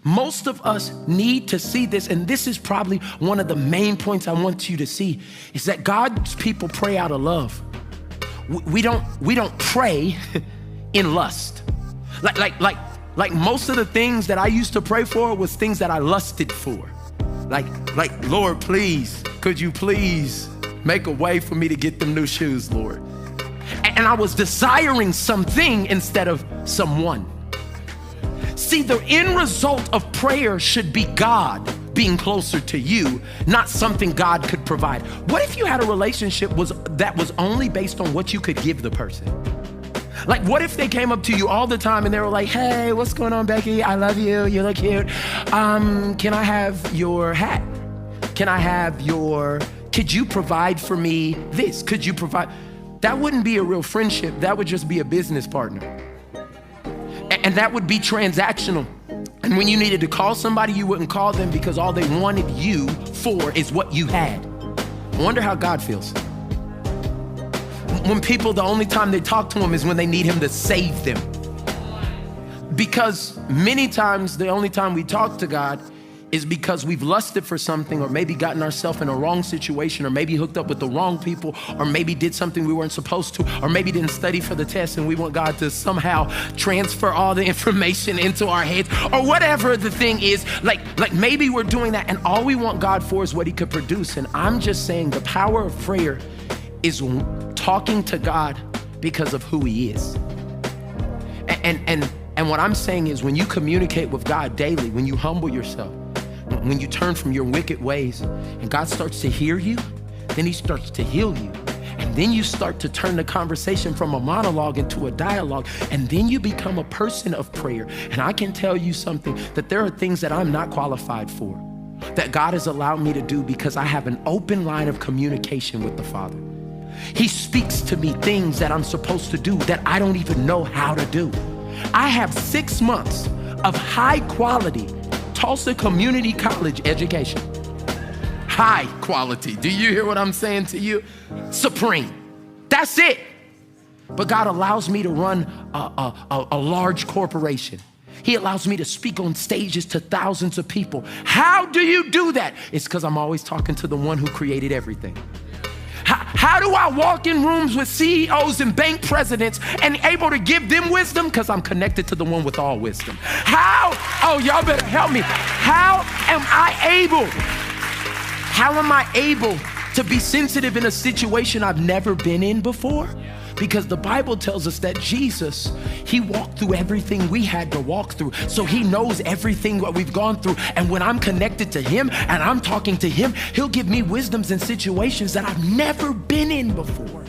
Most of us need to see this, and this is probably one of the main points I want you to see, is that God's people pray out of love. We don't pray in lust. Like most of the things that I used to pray for was things that I lusted for. Like, Lord, please, could you please make a way for me to get them new shoes, Lord? And I was desiring something instead of someone. See, the end result of prayer should be God being closer to you, not something God could provide. What if you had a relationship that was only based on what you could give the person? Like, what if they came up to you all the time and they were like, hey, what's going on, Becky? I love you. You look cute. Can I have your hat? Could you provide for me this? Could you provide? That wouldn't be a real friendship. That would just be a business partner. And that would be transactional. And when you needed to call somebody, you wouldn't call them because all they wanted you for is what you had. I wonder how God feels. When people, the only time they talk to him is when they need him to save them. Because many times the only time we talk to God is because we've lusted for something, or maybe gotten ourselves in a wrong situation, or maybe hooked up with the wrong people, or maybe did something we weren't supposed to, or maybe didn't study for the test and we want God to somehow transfer all the information into our heads, or whatever the thing is. Like maybe we're doing that and all we want God for is what he could produce. And I'm just saying the power of prayer is talking to God because of who he is. And what I'm saying is, when you communicate with God daily, when you humble yourself, when you turn from your wicked ways and God starts to hear you, then he starts to heal you. And then you start to turn the conversation from a monologue into a dialogue. And then you become a person of prayer. And I can tell you something, that there are things that I'm not qualified for, that God has allowed me to do because I have an open line of communication with the Father. He speaks to me things that I'm supposed to do that I don't even know how to do. I have 6 months of high quality Tulsa Community College education. High quality. Do you hear what I'm saying to you? Supreme. That's it. But God allows me to run a large corporation. He allows me to speak on stages to thousands of people. How do you do that? It's because I'm always talking to the one who created everything. How do I walk in rooms with CEOs and bank presidents and able to give them wisdom? Because I'm connected to the one with all wisdom. How? Oh, y'all better help me. How am I able to be sensitive in a situation I've never been in before? Because the Bible tells us that Jesus, he walked through everything we had to walk through. So he knows everything what we've gone through. And when I'm connected to him and I'm talking to him, he'll give me wisdoms in situations that I've never been in before.